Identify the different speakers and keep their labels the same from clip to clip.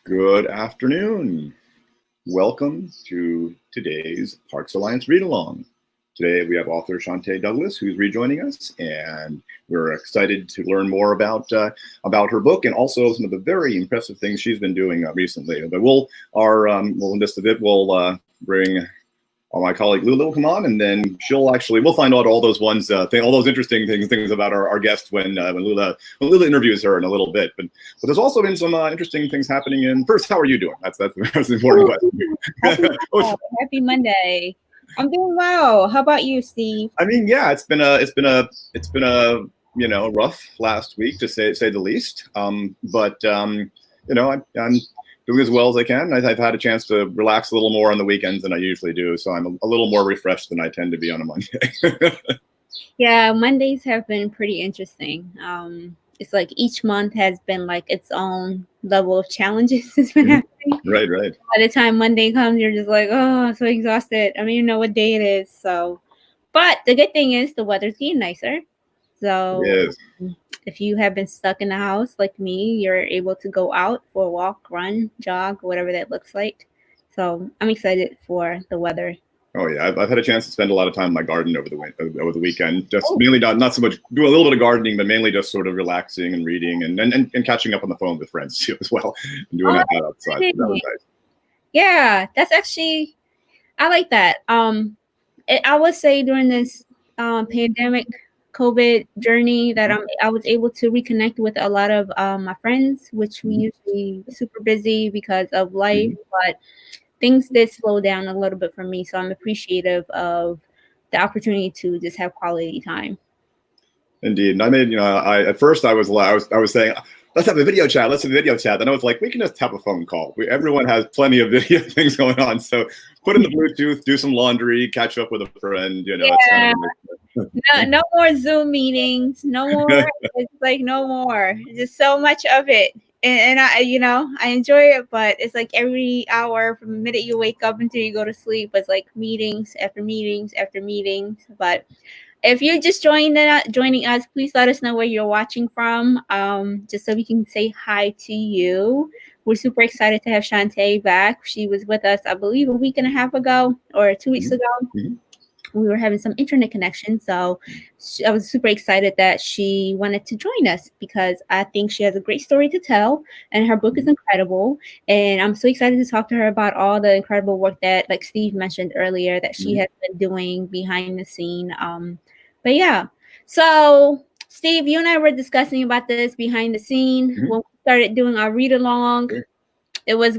Speaker 1: Good afternoon. Welcome to today's Parks Alliance Read Along. Today we have author Chante Douglas who's rejoining us, and we're excited to learn more about her book and also some of the very impressive things she's been doing recently. But we'll in just a bit we'll bring my colleague Lula will come on, and then we'll find out all those ones, all those interesting things about our guest when Lula interviews her in a little bit. But there's also been some interesting things happening. First, how are you doing? That's the important question.
Speaker 2: Happy Monday. I'm doing well. How about you, Steve?
Speaker 1: I mean, yeah, it's been a rough last week to say the least. I'm doing as well as I can. I've had a chance to relax a little more on the weekends than I usually do, so I'm a little more refreshed than I tend to be on a Monday.
Speaker 2: Yeah, Mondays have been pretty interesting. It's like each month has been like its own level of challenges that's been happening.
Speaker 1: Right.
Speaker 2: By the time Monday comes, you're just like, oh, I'm so exhausted. I don't even know what day it is. So, but the good thing is the weather's getting nicer. So if you have been stuck in the house like me, you're able to go out for a walk, run, jog, whatever that looks like. So I'm excited for the weather.
Speaker 1: Oh yeah, I've had a chance to spend a lot of time in my garden over the weekend. Just mainly not so much do a little bit of gardening, but mainly just sort of relaxing and reading and catching up on the phone with friends too as well, and doing that outside. So that was nice.
Speaker 2: Yeah, that's actually, I like that. I would say during this pandemic COVID journey that I was able to reconnect with a lot of my friends, which we usually super busy because of life, but things did slow down a little bit for me. So I'm appreciative of the opportunity to just have quality time.
Speaker 1: Indeed. And I made, at first I was saying, let's have a video chat. Then I was like, we can just have a phone call. Everyone has plenty of video things going on. So put in the Bluetooth, do some laundry, catch up with a friend,
Speaker 2: Yeah.
Speaker 1: It's kind
Speaker 2: of no more Zoom meetings, no more. It's like no more. Just so much of it. And I enjoy it, but it's like every hour from the minute you wake up until you go to sleep, it's like meetings after meetings after meetings. But if you're just joining us, please let us know where you're watching from, just so we can say hi to you. We're super excited to have Chante back. She was with us, I believe, a week and a half ago or 2 weeks ago. We were having some internet connection, so I was super excited that she wanted to join us because I think she has a great story to tell, and her book is incredible. And I'm so excited to talk to her about all the incredible work that, like Steve mentioned earlier, that she has been doing behind the scene. But yeah, so Steve, you and I were discussing about this behind the scene when we started doing our read along. It was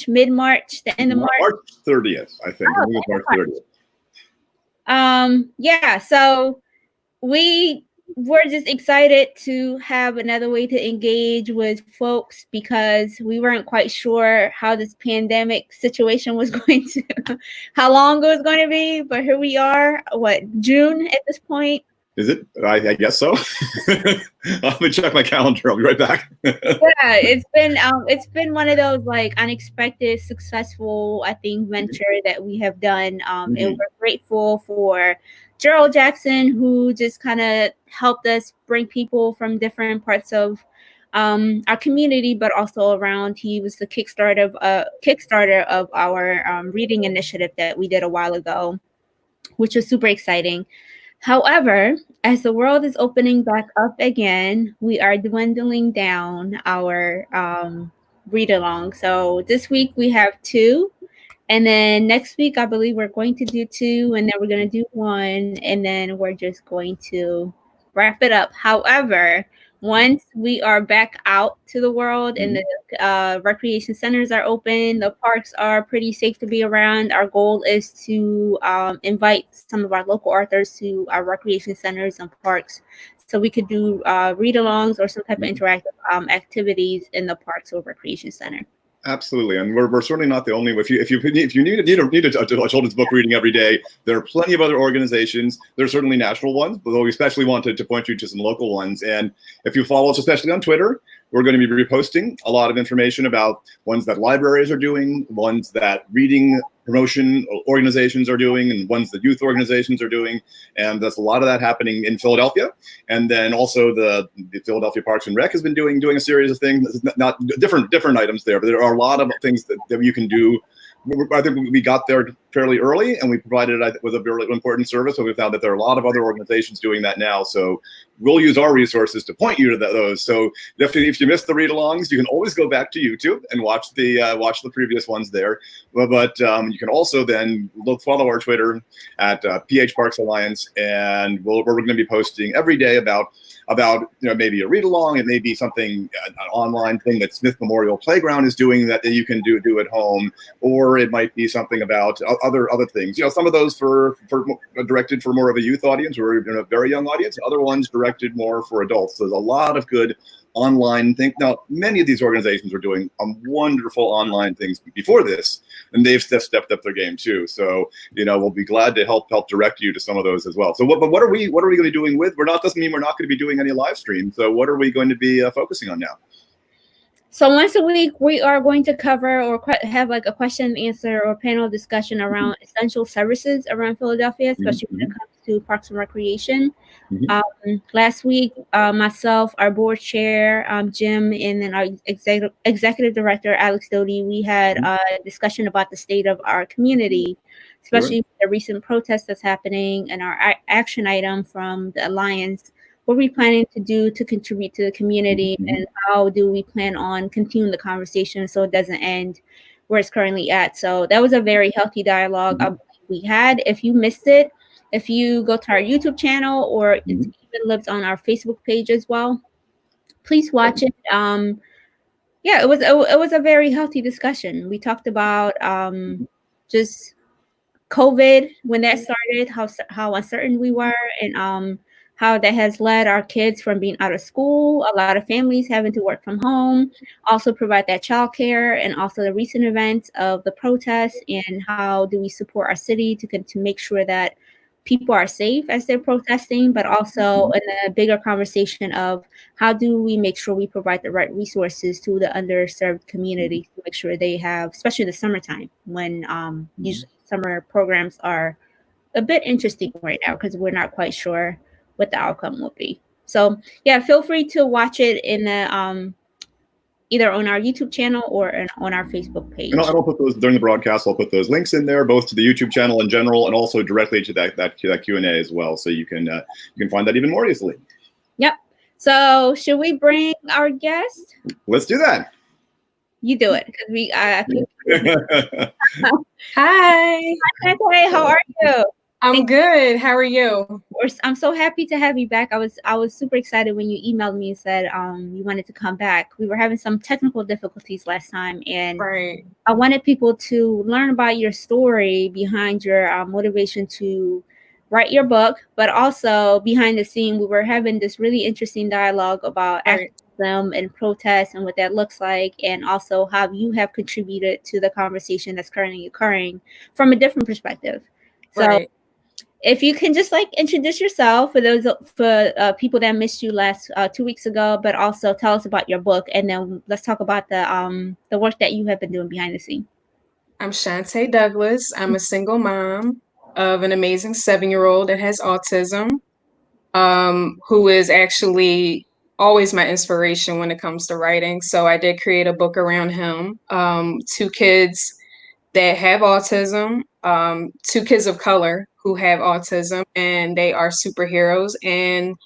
Speaker 2: mid-March, the end of March?
Speaker 1: March 30th, I think. I think it was March 30th.
Speaker 2: Yeah, so we were just excited to have another way to engage with folks because we weren't quite sure how this pandemic situation was going to, how long it was going to be, but here we are, June at this point?
Speaker 1: Is it? I guess so. Let me check my calendar. I'll be right back.
Speaker 2: Yeah, it's been one of those like unexpected, successful, I think, venture that we have done. And we're grateful for Gerald Jackson, who just kind of helped us bring people from different parts of our community, but also around. He was the Kickstarter of our reading initiative that we did a while ago, which was super exciting. However, as the world is opening back up again, we are dwindling down our read along. So this week we have 2, and then next week I believe we're going to do 2, and then we're going to do 1, and then we're just going to wrap it up. However, once we are back out to the world and the recreation centers are open, the parks are pretty safe to be around, our goal is to invite some of our local authors to our recreation centers and parks so we could do read-alongs or some type of interactive activities in the parks or recreation center.
Speaker 1: Absolutely, and we're certainly not the only. If you need a children's book reading every day, there are plenty of other organizations. There are certainly national ones, but we especially wanted to point you to some local ones. And if you follow us, especially on Twitter, we're going to be reposting a lot of information about ones that libraries are doing, ones that reading promotion organizations are doing and ones that youth organizations are doing. And there's a lot of that happening in Philadelphia. And then also the Philadelphia Parks and Rec has been doing a series of things, not different items there, but there are a lot of things that you can do. I think we got there fairly early, and we provided it with a very important service. So we found that there are a lot of other organizations doing that now. So we'll use our resources to point you to those. So definitely, if you missed the read-alongs, you can always go back to YouTube and watch the previous ones there. But you can also then follow our Twitter at PH Parks Alliance, and we're going to be posting every day about maybe a read along. It may be something, an online thing that Smith Memorial Playground is doing that you can do at home, or it might be something about other things. Some of those for directed for more of a youth audience or even a very young audience. Other ones directed more for adults. So there's a lot of good online things. Now, many of these organizations are doing wonderful online things before this, and they've stepped up their game too. So, we'll be glad to help direct you to some of those as well. So, what are we going to be doing with? Doesn't mean we're not going to be doing any live stream. So, what are we going to be focusing on now?
Speaker 2: So once a week, we are going to cover or have like a question and answer or panel discussion around essential services around Philadelphia, especially when it comes to parks and recreation. Last week, myself, our board chair, Jim, and then our executive director, Alex Doty, we had a discussion about the state of our community, especially the recent protests that's happening, and our action item from the Alliance. What are we planning to do to contribute to the community, and how do we plan on continuing the conversation so it doesn't end where it's currently at? So that was a very healthy dialogue we had. If you missed it, if you go to our YouTube channel, or it even lives on our Facebook page as well, please watch it. It was a very healthy discussion. We talked about just COVID when that started, how uncertain we were, and how that has led our kids from being out of school, a lot of families having to work from home, also provide that childcare, and also the recent events of the protests, and how do we support our city to make sure that people are safe as they're protesting, but also in a bigger conversation of how do we make sure we provide the right resources to the underserved communities to make sure they have, especially the summertime when usually summer programs are a bit interesting right now because we're not quite sure what the outcome will be. So feel free to watch it in the either on our YouTube channel or on our Facebook page.
Speaker 1: And I'll put those during the broadcast. I'll put those links in there, both to the YouTube channel in general and also directly to that Q&A as well, so you can find that even more easily.
Speaker 2: Yep. So should we bring our guest?
Speaker 1: Let's do that.
Speaker 2: You do it because I think.
Speaker 3: Hi.
Speaker 2: Hi, how are you?
Speaker 3: I'm good. How are you?
Speaker 2: I'm so happy to have you back. I was super excited when you emailed me and said you wanted to come back. We were having some technical difficulties last time, and I wanted people to learn about your story behind your motivation to write your book, but also behind the scene, we were having this really interesting dialogue about activism and protest and what that looks like, and also how you have contributed to the conversation that's currently occurring from a different perspective. So if you can just introduce yourself for those people that missed you last 2 weeks ago, but also tell us about your book, and then let's talk about the work that you have been doing behind the scene.
Speaker 3: I'm Chante Douglas. I'm a single mom of an amazing 7-year-old that has autism, who is actually always my inspiration when it comes to writing. So I did create a book around him. 2 kids that have autism, 2 kids of color who have autism, and they are superheroes, and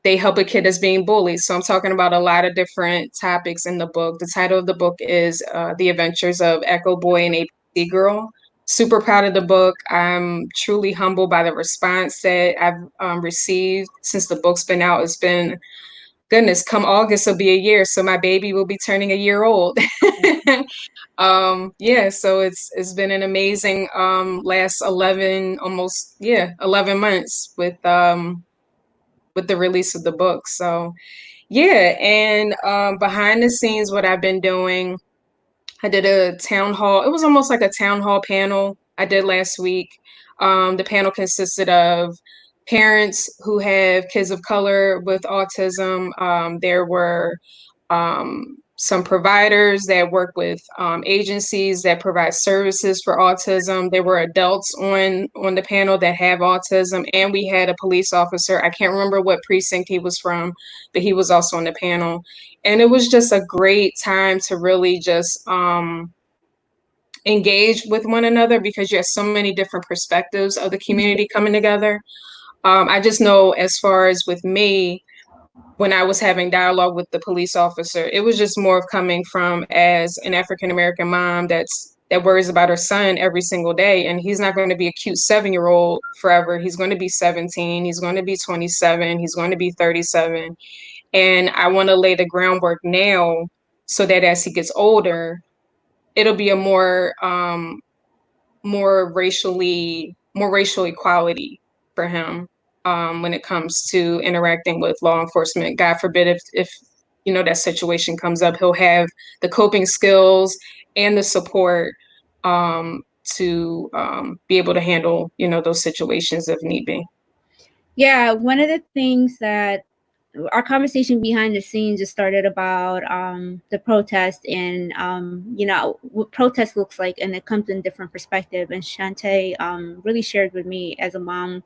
Speaker 3: they help a kid that's being bullied. So I'm talking about a lot of different topics in the book. The title of the book is The Adventures of Ecco Boy and ABC Girl. Super proud of the book. I'm truly humbled by the response that I've received since the book's been out. It's been, goodness, come August will be a year, so my baby will be turning a year old. So it's been an amazing last 11 months with the release of the book. So and behind the scenes, what I've been doing, I did a town hall. It was almost like a town hall panel I did last week. The panel consisted of parents who have kids of color with autism. There were some providers that work with agencies that provide services for autism. There were adults on the panel that have autism, and we had a police officer. I can't remember what precinct he was from, but he was also on the panel. And it was just a great time to really just engage with one another, because you have so many different perspectives of the community coming together. I just know, as far as with me, when I was having dialogue with the police officer, it was just more of coming from as an African-American mom that worries about her son every single day. And he's not going to be a cute 7-year-old forever. He's going to be 17. He's going to be 27. He's going to be 37. And I want to lay the groundwork now so that as he gets older, it'll be a more racial equality for him when it comes to interacting with law enforcement. God forbid if that situation comes up, he'll have the coping skills and the support to be able to handle those situations if need be.
Speaker 2: Yeah, one of the things that our conversation behind the scenes just started about the protest and what protest looks like, and it comes in different perspective. And Chante really shared with me, as a mom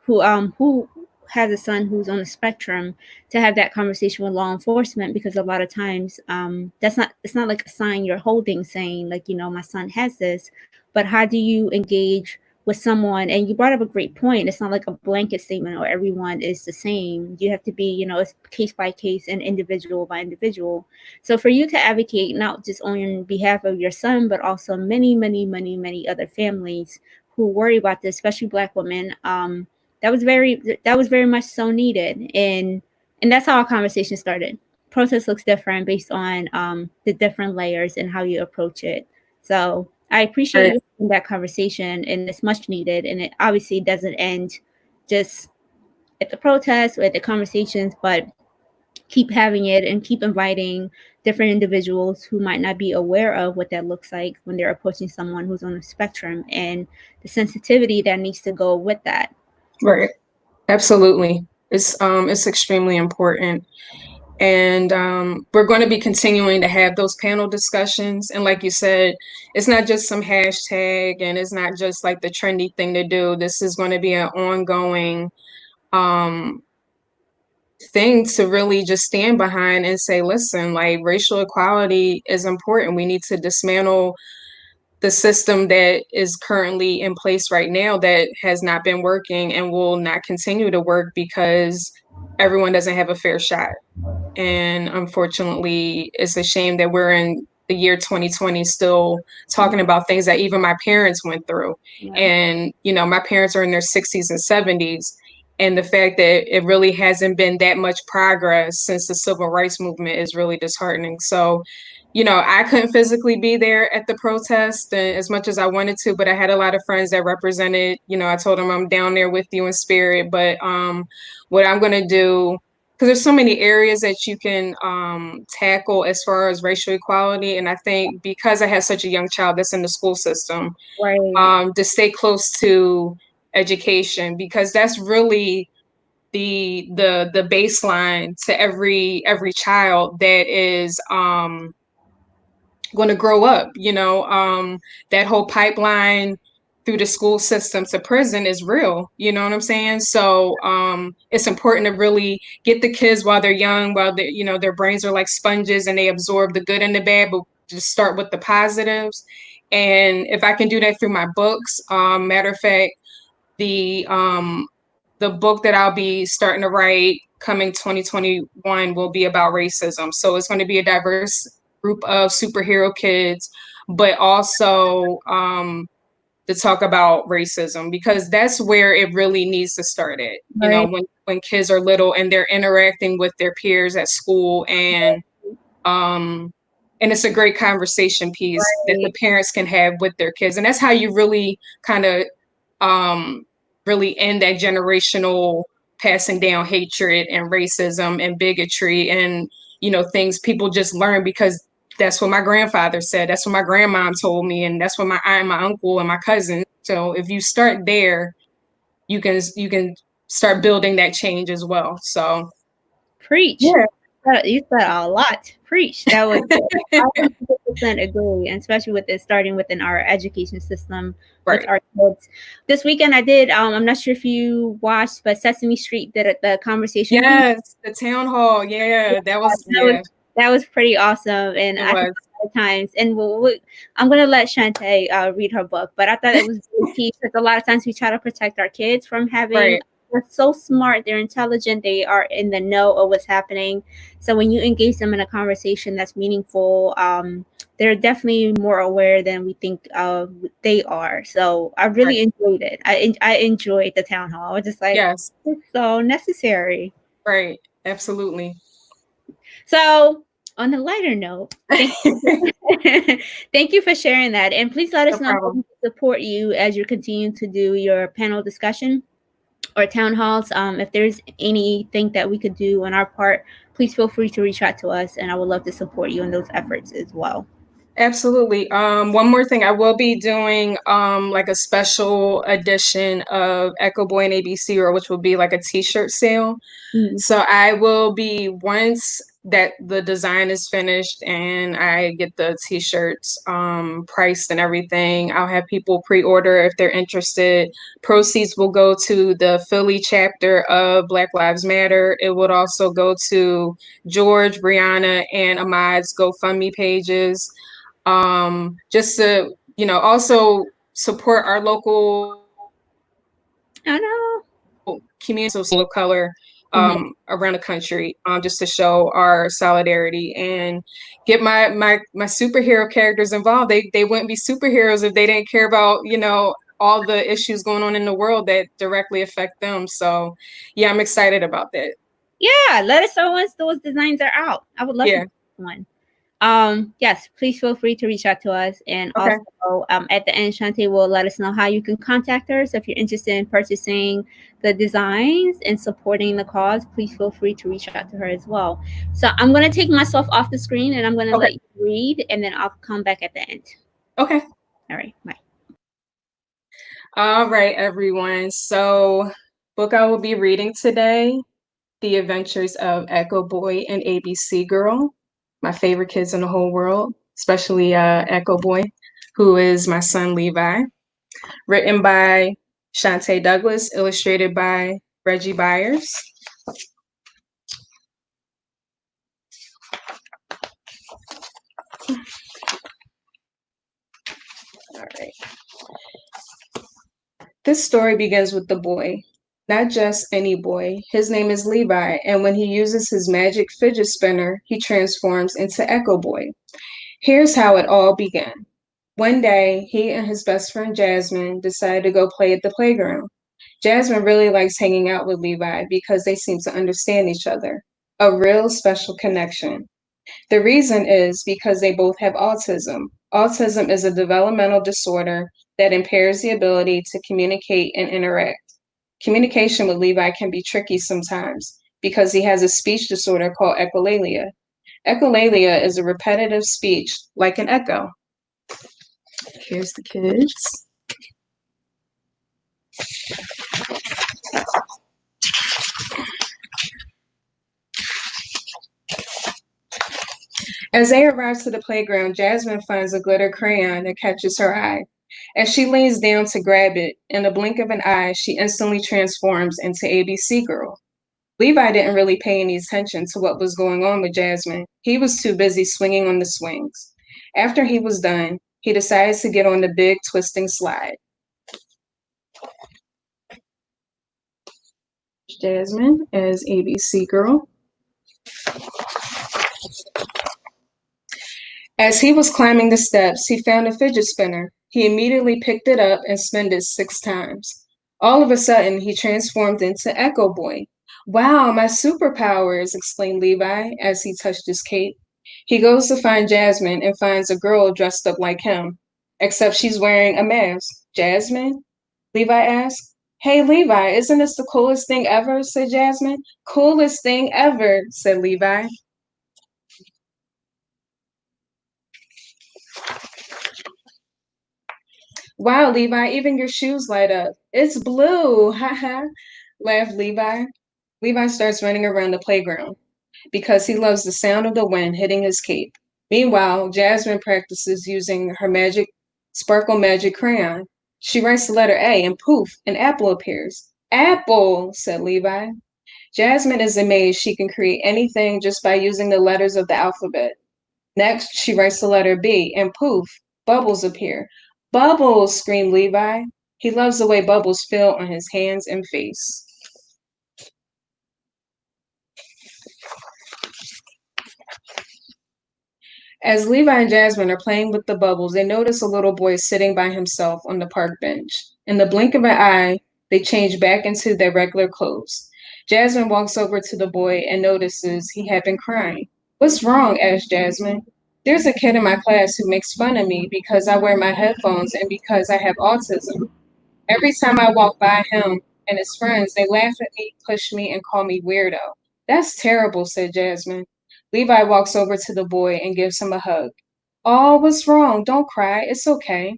Speaker 2: who has a son who's on the spectrum, to have that conversation with law enforcement, because a lot of times it's not like a sign you're holding saying like, my son has this, but how do you engage with someone? And you brought up a great point. It's not like a blanket statement or everyone is the same. You have to be, it's case by case and individual by individual. So for you to advocate not just on behalf of your son, but also many, many, many, many other families who worry about this, especially Black women, that was very much so needed. And that's how our conversation started. Protest looks different based on the different layers and how you approach it. So I appreciate you having that conversation, and it's much needed. And it obviously doesn't end just at the protests or at the conversations, but keep having it and keep inviting different individuals who might not be aware of what that looks like when they're approaching someone who's on the spectrum, and the sensitivity that needs to go with that.
Speaker 3: Right. Absolutely. It's extremely important. And we're going to be continuing to have those panel discussions. And like you said, it's not just some hashtag, and it's not just like the trendy thing to do. This is going to be an ongoing thing to really just stand behind and say, listen, like, racial equality is important. We need to dismantle the system that is currently in place right now that has not been working and will not continue to work, because everyone doesn't have a fair shot. And unfortunately, it's a shame that we're in the year 2020 still talking about things that even my parents went through. Yeah. And, my parents are in their 60s and 70s. And the fact that it really hasn't been that much progress since the civil rights movement is really disheartening. So, I couldn't physically be there at the protest as much as I wanted to, but I had a lot of friends that represented. I told them I'm down there with you in spirit. But what I'm going to do, because there's so many areas that you can tackle as far as racial equality. And I think because I have such a young child that's in the school system, right, to stay close to education, because that's really the baseline to every child that is going to grow up. That whole pipeline through the school system to prison is real. You know what I'm saying? So it's important to really get the kids while they're young, while they, their brains are like sponges and they absorb the good and the bad, but just start with the positives. And if I can do that through my books, matter of fact, the book that I'll be starting to write coming 2021 will be about racism. So it's going to be a diverse group of superhero kids, but also to talk about racism, because that's where it really needs to start at. Right. When kids are little and they're interacting with their peers at school, and it's a great conversation piece, right, that the parents can have with their kids. And that's how you really kind of really end that generational passing down hatred and racism and bigotry and, things people just learn because that's what my grandfather said. That's what my grandmom told me. And that's what my aunt, my uncle, and my cousin. So if you start there, you can start building that change as well. So
Speaker 2: preach.
Speaker 3: Yeah.
Speaker 2: You said a lot. Preach. That was I 100% agree, and especially with it starting within our education system with
Speaker 3: Right.
Speaker 2: our kids. This weekend I did. I'm not sure if you watched, but Sesame Street did the conversation piece.
Speaker 3: Yes, the town hall. Yeah,
Speaker 2: That was pretty awesome, and
Speaker 3: it
Speaker 2: I think
Speaker 3: was.
Speaker 2: a lot of times, and I'm gonna let Chante read her book, but I thought it was really key because a lot of times we try to protect our kids from having.
Speaker 3: Right.
Speaker 2: They're so smart, they're intelligent, they are in the know of what's happening. So when you engage them in a conversation that's meaningful, they're definitely more aware than we think they are. So I really
Speaker 3: Right.
Speaker 2: enjoyed it. I enjoyed the town hall. I was just like,
Speaker 3: Yes.
Speaker 2: it's so necessary.
Speaker 3: Right. Absolutely.
Speaker 2: So, on a lighter note, thank thank you for sharing that, and please let
Speaker 3: No
Speaker 2: us know how we
Speaker 3: problem.
Speaker 2: can support you as you continue to do your panel discussion or town halls. If there's anything that we could do on our part, please feel free to reach out to us, and I would love to support you in those efforts as well.
Speaker 3: Absolutely. One more thing, I will be doing like a special edition of Echo Boy and ABC Girl, which will be like a t-shirt sale.
Speaker 2: Mm.
Speaker 3: So I will be, once that the design is finished and I get the t-shirts priced and everything, I'll have people pre-order if they're interested. Proceeds will go to the Philly chapter of Black Lives Matter. It would also go to George, Brianna, and Ahmad's GoFundMe pages. Just to, also support our local
Speaker 2: I know.
Speaker 3: community of color
Speaker 2: Mhm.
Speaker 3: around the country, just to show our solidarity and get my superhero characters involved. They wouldn't be superheroes if they didn't care about, all the issues going on in the world that directly affect them. So yeah, I'm excited about that.
Speaker 2: Yeah, let us know once those designs are out. I would love to
Speaker 3: Yeah.
Speaker 2: do one. Yes, please feel free to reach out to us. And
Speaker 3: Okay.
Speaker 2: also, at the end, Shantae will let us know how you can contact her. So if you're interested in purchasing the designs and supporting the cause, please feel free to reach out to her as well. So I'm going to take myself off the screen and I'm going to
Speaker 3: Okay.
Speaker 2: let you read, and then I'll come back at the end.
Speaker 3: Okay.
Speaker 2: All right, bye.
Speaker 3: All right, everyone. So, book I will be reading today, The Adventures of Echo Boy and ABC Girl, my favorite kids in the whole world, especially Echo Boy, who is my son Levi. Written by Chante Douglas, illustrated by Reggie Byers. All right. This story begins with the boy. Not just any boy. His name is Levi, and when he uses his magic fidget spinner, he transforms into Echo Boy. Here's how it all began. One day, he and his best friend Jasmine decided to go play at the playground. Jasmine really likes hanging out with Levi because they seem to understand each other. A real special connection. The reason is because they both have autism. Autism is a developmental disorder that impairs the ability to communicate and interact. Communication with Levi can be tricky sometimes because he has a speech disorder called echolalia. Echolalia is a repetitive speech like an echo. Here's the kids. As they arrive to the playground, Jasmine finds a glitter crayon that catches her eye. As she leans down to grab it, in a blink of an eye, she instantly transforms into ABC Girl. Levi didn't really pay any attention to what was going on with Jasmine. He was too busy swinging on the swings. After he was done, he decided to get on the big twisting slide. Jasmine as ABC Girl. As he was climbing the steps, he found a fidget spinner. He immediately picked it up and spun it 6 times. All of a sudden, he transformed into Echo Boy. Wow, my superpowers, exclaimed Levi as he touched his cape. He goes to find Jasmine and finds a girl dressed up like him, except she's wearing a mask. Jasmine? Levi asked. Hey, Levi, isn't this the coolest thing ever? Said Jasmine. Coolest thing ever, said Levi. Wow, Levi, even your shoes light up. It's blue, haha, laughed Levi. Levi starts running around the playground. because he loves the sound of the wind hitting his cape. Meanwhile, Jasmine practices using her sparkle magic crayon. She writes the letter A and poof, an apple appears. Apple, said Levi. Jasmine is amazed she can create anything just by using the letters of the alphabet. Next, she writes the letter B, and poof, bubbles appear. Bubbles, screamed Levi. He loves the way bubbles feel on his hands and face. As Levi and Jasmine are playing with the bubbles, they notice a little boy sitting by himself on the park bench. In the blink of an eye, they change back into their regular clothes. Jasmine walks over to the boy and notices he had been crying. What's wrong? Asked Jasmine. There's a kid in my class who makes fun of me because I wear my headphones and because I have autism. Every time I walk by him and his friends, they laugh at me, push me, and call me weirdo. That's terrible, said Jasmine. Levi walks over to the boy and gives him a hug. Oh, what's wrong? Don't cry. It's okay.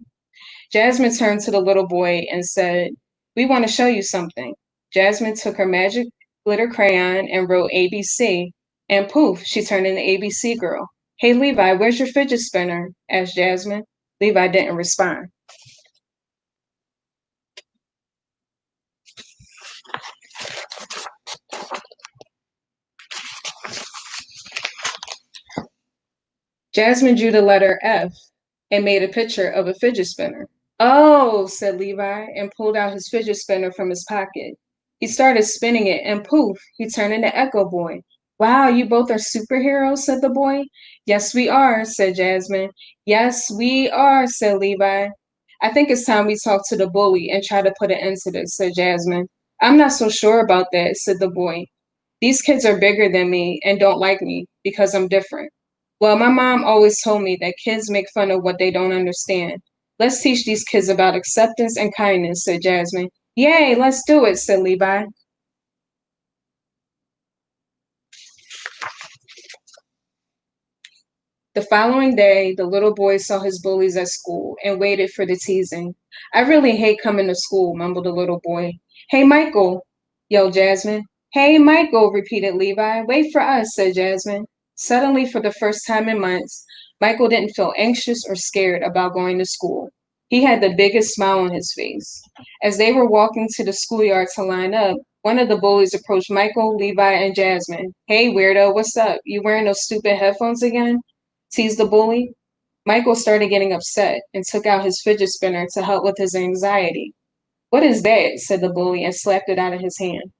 Speaker 3: Jasmine turned to the little boy and said, We want to show you something. Jasmine took her magic glitter crayon and wrote ABC, and poof, she turned into ABC girl. Hey, Levi, where's your fidget spinner? Asked Jasmine. Levi didn't respond. Jasmine drew the letter F and made a picture of a fidget spinner. Oh, said Levi and pulled out his fidget spinner from his pocket. He started spinning it and poof, he turned into Ecco Boy. Wow, you both are superheroes, said the boy. Yes, we are, said Jasmine. Yes, we are, said Levi. I think it's time we talk to the bully and try to put an end to this, said Jasmine. I'm not so sure about that, said the boy. These kids are bigger than me and don't like me because I'm different. Well, my mom always told me that kids make fun of what they don't understand. Let's teach these kids about acceptance and kindness, said Jasmine. Yay, let's do it, said Levi. The following day, the little boy saw his bullies at school and waited for the teasing. I really hate coming to school, mumbled the little boy. Hey, Michael, yelled Jasmine. Hey, Michael, repeated Levi. Wait for us, said Jasmine. Suddenly, for the first time in months, Michael didn't feel anxious or scared about going to school. He had the biggest smile on his face. As they were walking to the schoolyard to line up, one of the bullies approached Michael, Levi, and Jasmine. Hey, weirdo, what's up? You wearing those stupid headphones again? Teased the bully. Michael started getting upset and took out his fidget spinner to help with his anxiety. What is that? Said the bully and slapped it out of his hand.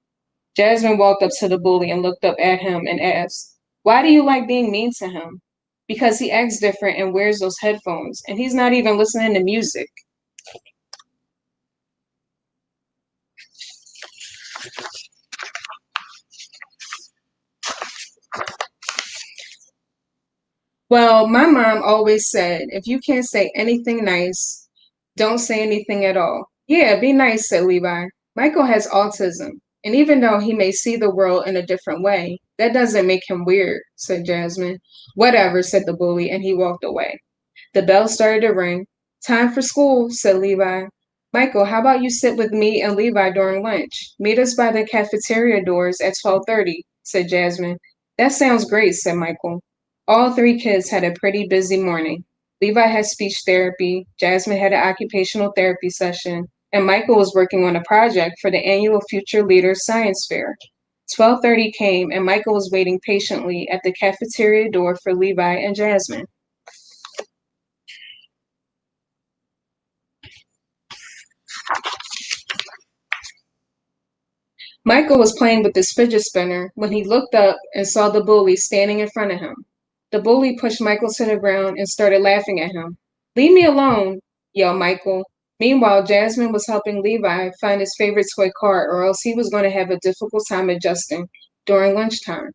Speaker 3: Jasmine walked up to the bully and looked up at him and asked, Why do you like being mean to him? Because he acts different and wears those headphones, and he's not even listening to music. Well, my mom always said, if you can't say anything nice, don't say anything at all. Yeah, be nice, said Levi. Michael has autism, and even though he may see the world in a different way, that doesn't make him weird, said Jasmine. Whatever, said the bully, and he walked away. The bell started to ring. Time for school, said Levi. Michael, how about you sit with me and Levi during lunch? Meet us by the cafeteria doors at 12:30, said Jasmine. That sounds great, said Michael. All three kids had a pretty busy morning. Levi had speech therapy, Jasmine had an occupational therapy session, and Michael was working on a project for the annual Future Leaders Science Fair. 12:30 came, and Michael was waiting patiently at the cafeteria door for Levi and Jasmine. Michael was playing with his fidget spinner when he looked up and saw the bully standing in front of him. The bully pushed Michael to the ground and started laughing at him. Leave me alone, yelled Michael. Meanwhile, Jasmine was helping Levi find his favorite toy car, or else he was going to have a difficult time adjusting during lunchtime.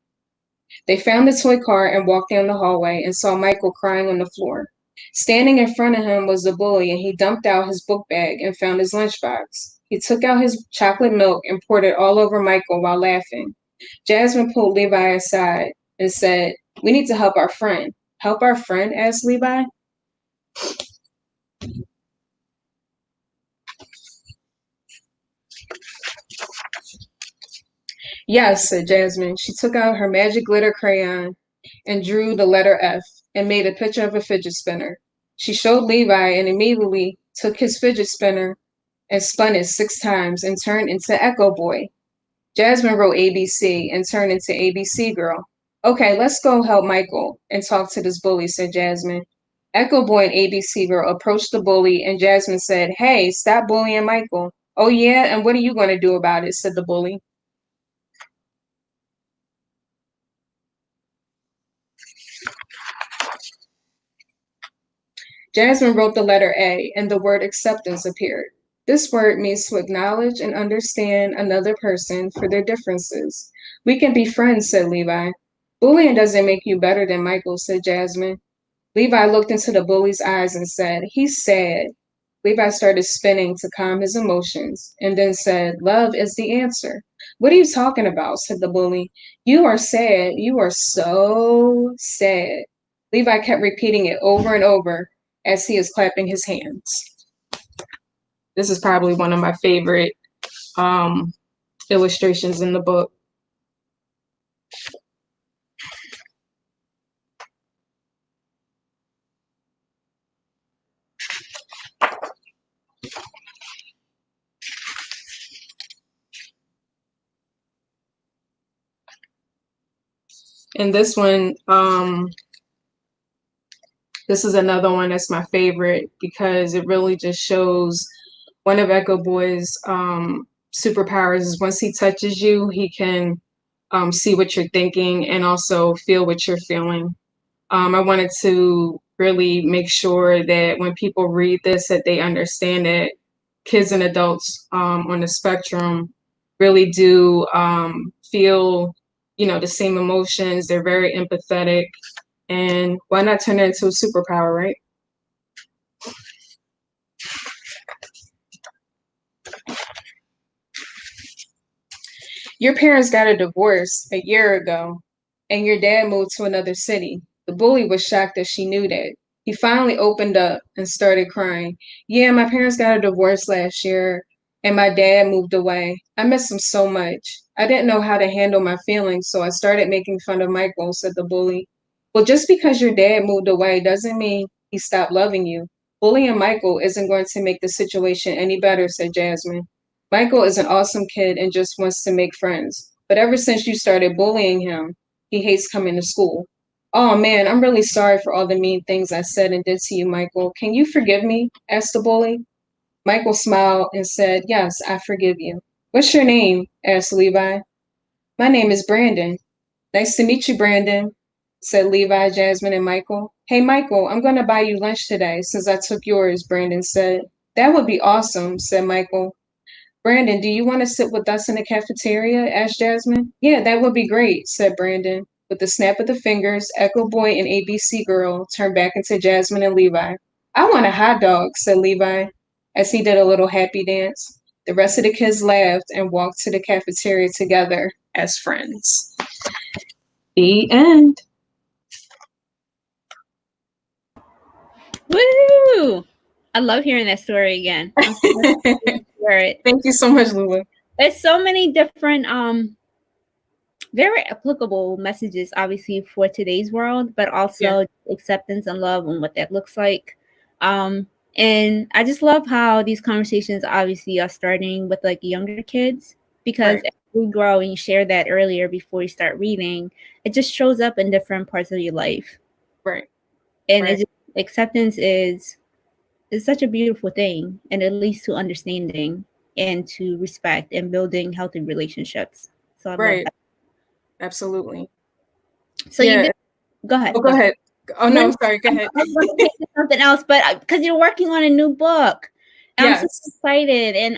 Speaker 3: They found the toy car and walked down the hallway and saw Michael crying on the floor. Standing in front of him was the bully, and he dumped out his book bag and found his lunchbox. He took out his chocolate milk and poured it all over Michael while laughing. Jasmine pulled Levi aside and said, We need to help our friend. Help our friend? Asked Levi. Yes, said Jasmine. She took out her magic glitter crayon and drew the letter F and made a picture of a fidget spinner. She showed Levi and immediately took his fidget spinner and spun it 6 times and turned into Echo Boy. Jasmine wrote ABC and turned into ABC Girl. Okay, let's go help Michael and talk to this bully, said Jasmine. Echo Boy and ABC Girl approached the bully and Jasmine said, Hey, stop bullying Michael. Oh yeah, and what are you going to do about it, said the bully. Jasmine wrote the letter A, and the word acceptance appeared. This word means to acknowledge and understand another person for their differences. We can be friends, said Levi. Bullying doesn't make you better than Michael, said Jasmine. Levi looked into the bully's eyes and said, He's sad. Levi started spinning to calm his emotions and then said, Love is the answer. What are you talking about? Said the bully. You are sad. You are so sad. Levi kept repeating it over and over as he is clapping his hands. This is probably one of my favorite illustrations in the book. And this one, this is another one that's my favorite because it really just shows one of Echo Boy's superpowers is once he touches you, he can see what you're thinking and also feel what you're feeling. I wanted to really make sure that when people read this, that they understand that kids and adults on the spectrum really do feel, the same emotions. They're very empathetic, and why not turn it into a superpower, right? Your parents got a divorce a year ago, and your dad moved to another city. The bully was shocked that she knew that. He finally opened up and started crying. Yeah, my parents got a divorce last year, and my dad moved away. I miss him so much. I didn't know how to handle my feelings, so I started making fun of Michael, said the bully. Well, just because your dad moved away doesn't mean he stopped loving you. Bullying Michael isn't going to make the situation any better, said Jasmine. Michael is an awesome kid and just wants to make friends. But ever since you started bullying him, he hates coming to school. Oh man, I'm really sorry for all the mean things I said and did to you, Michael. Can you forgive me? Asked the bully. Michael smiled and said, Yes, I forgive you. What's your name? Asked Levi. My name is Brandon. Nice to meet you, Brandon, said Levi, Jasmine, and Michael. Hey, Michael, I'm going to buy you lunch today since I took yours, Brandon said. That would be awesome, said Michael. Brandon, do you want to sit with us in the cafeteria? Asked Jasmine. Yeah, that would be great, said Brandon. With a snap of the fingers, Echo Boy and ABC Girl turned back into Jasmine and Levi. I want a hot dog, said Levi, as he did a little happy dance. The rest of the kids laughed and walked to the cafeteria together as friends. The end.
Speaker 2: Woo! I love hearing that story again. I'm so
Speaker 3: Thank you so much, Lula.
Speaker 2: There's so many different very applicable messages obviously for today's world, but also acceptance and love and what that looks like. And I just love how these conversations obviously are starting with like younger kids, because as we grow and you share that earlier before you start reading, it just shows up in different parts of your life.
Speaker 3: Right.
Speaker 2: And it just, acceptance is such a beautiful thing, and it leads to understanding and to respect and building healthy relationships. So I love that.
Speaker 3: Absolutely.
Speaker 2: So you did, go ahead.
Speaker 3: Oh, go ahead. Oh no, sorry. Go ahead.
Speaker 2: I was going to take something else, but because you're working on a new book, I'm so excited, and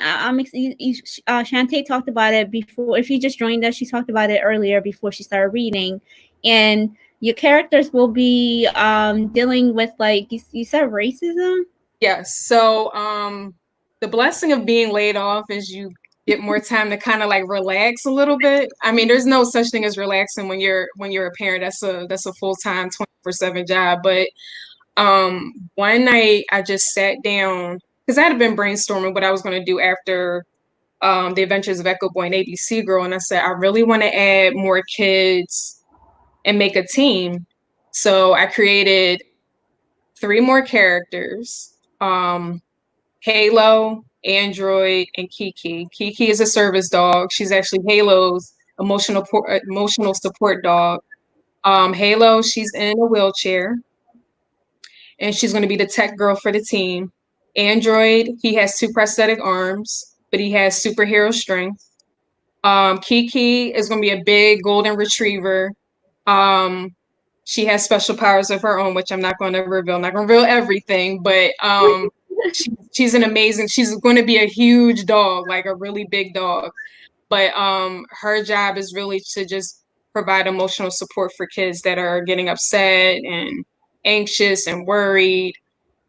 Speaker 2: Chante talked about it before. If you just joined us, she talked about it earlier before she started reading, and your characters will be dealing with, like you said, racism.
Speaker 3: Yes. So the blessing of being laid off is you get more time to kind of like relax a little bit. I mean, there's no such thing as relaxing when you're a parent. That's a full-time 24/7 job. But one night I just sat down because I had been brainstorming what I was going to do after The Adventures of Ecco Boy and ABC Girl, and I said I really want to add more kids and make a team. So I created 3 more characters: Halo, Android, and Kiki. Kiki is a service dog. She's actually Halo's emotional support dog. Halo, she's in a wheelchair, and she's going to be the tech girl for the team. Android, he has 2 prosthetic arms, but he has superhero strength. Kiki is going to be a big golden retriever. She has special powers of her own, which I'm not going to reveal. I'm not going to reveal everything, but she's an amazing. She's going to be a huge dog, like a really big dog. But her job is really to just provide emotional support for kids that are getting upset and anxious and worried,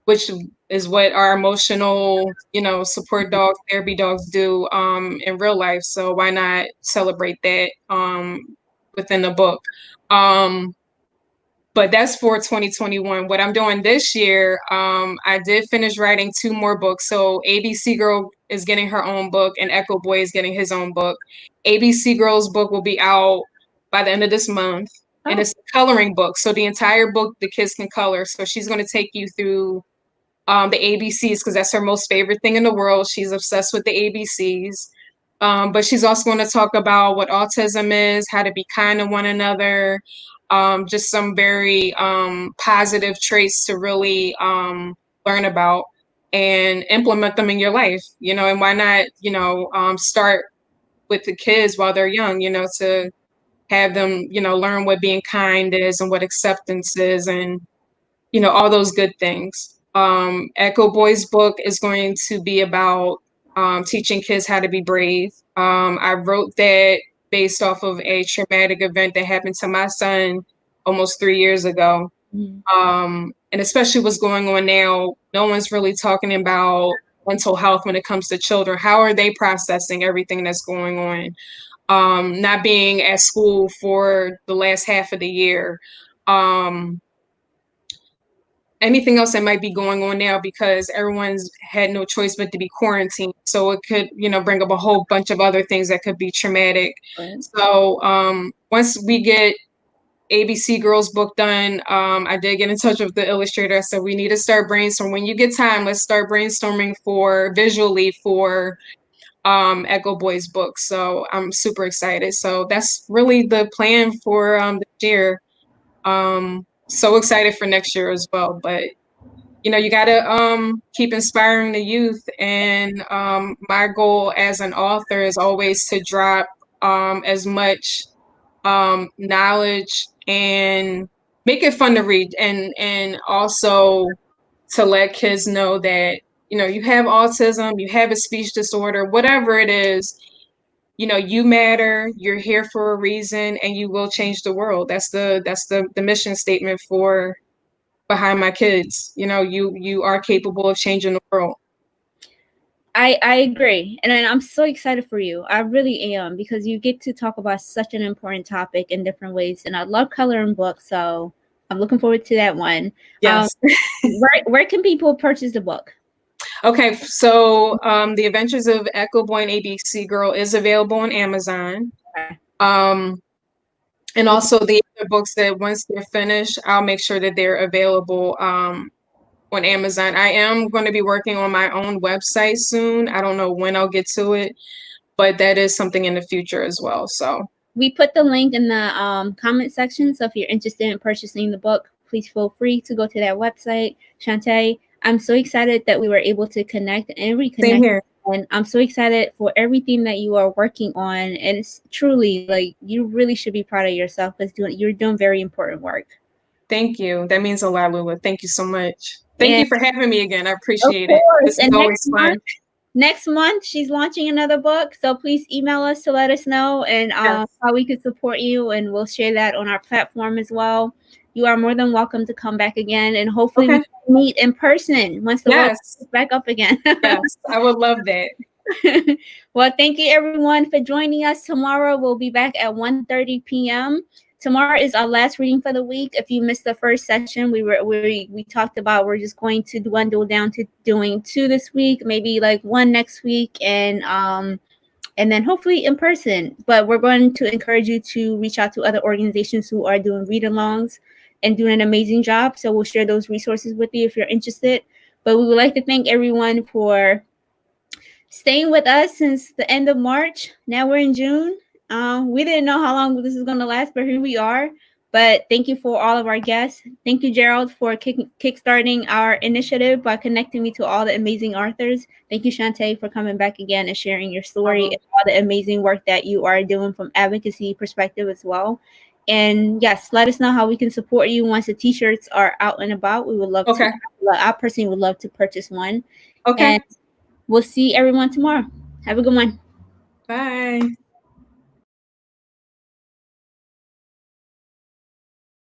Speaker 3: which is what our emotional, support dogs, therapy dogs do in real life. So why not celebrate that within the book? But that's for 2021. What I'm doing this year, I did finish writing 2 more books. So ABC Girl is getting her own book, and Ecco Boy is getting his own book. ABC Girl's book will be out by the end of this month, and it's a coloring book. So the entire book, the kids can color. So she's going to take you through the ABCs, because that's her most favorite thing in the world. She's obsessed with the ABCs. But she's also going to talk about what autism is, how to be kind to one another, just some very positive traits to really learn about and implement them in your life, and why not, start with the kids while they're young, to have them, learn what being kind is and what acceptance is, and all those good things. Ecco Boy's book is going to be about teaching kids how to be brave. I wrote that based off of a traumatic event that happened to my son almost 3 years ago. And especially what's going on now, no one's really talking about mental health when it comes to children. How are they processing everything that's going on? Not being at school for the last half of the year. Anything else that might be going on now, because everyone's had no choice but to be quarantined. So it could, bring up a whole bunch of other things that could be traumatic. Right. So once we get ABC Girls book done, I did get in touch with the illustrator. I said, we need to start brainstorming. When you get time, let's start brainstorming visually for Ecco Boy's book. So I'm super excited. So that's really the plan for this year. So excited for next year as well. But you gotta keep inspiring the youth. And my goal as an author is always to drop as much knowledge and make it fun to read, and also to let kids know that you have autism, you have a speech disorder, whatever it is. You matter, you're here for a reason, and you will change the world. That's the mission statement behind my kids. You are capable of changing the world.
Speaker 2: I agree. And I'm so excited for you. I really am, because you get to talk about such an important topic in different ways. And I love coloring books. So I'm looking forward to that one.
Speaker 3: Yes.
Speaker 2: Where can people purchase the book?
Speaker 3: Okay, so The Adventures of Ecco Boy and ABC Girl is available on Amazon. Okay. And also the other books that once they're finished, I'll make sure that they're available on Amazon. I am going to be working on my own website soon. I don't know when I'll get to it, but that is something in the future as well. So
Speaker 2: we put the link in the comment section. So if you're interested in purchasing the book, please feel free to go to that website. Chante, I'm so excited that we were able to connect and reconnect.
Speaker 3: Same here.
Speaker 2: And I'm so excited for everything that you are working on. And it's truly, like, you really should be proud of yourself, because you're doing very important work.
Speaker 3: Thank you. That means a lot, Lula. Thank you so much. Thank you for having me again. I appreciate it. This is always fun.
Speaker 2: Next month, she's launching another book. So please email us to let us know and how we could support you. And we'll share that on our platform as well. You are more than welcome to come back again. And hopefully we can meet in person once the world is back up again.
Speaker 3: Yes, I would love that.
Speaker 2: Well, thank you, everyone, for joining us. Tomorrow, we'll be back at 1:30 p.m. Tomorrow is our last reading for the week. If you missed the first session, we talked about we're just going to dwindle down to doing 2 this week, maybe like 1 next week, and and then hopefully in person. But we're going to encourage you to reach out to other organizations who are doing read-alongs and doing an amazing job. So we'll share those resources with you if you're interested. But we would like to thank everyone for staying with us since the end of March. Now we're in June. We didn't know how long this is going to last, but here we are. But thank you for all of our guests. Thank you, Gerald, for kickstarting our initiative by connecting me to all the amazing authors. Thank you, Chante, for coming back again and sharing your story and all the amazing work that you are doing from advocacy perspective as well. And yes, let us know how we can support you once the t-shirts are out and about. We would love to. I personally would love to purchase one.
Speaker 3: Okay.
Speaker 2: And we'll see everyone tomorrow. Have a good one.
Speaker 3: Bye.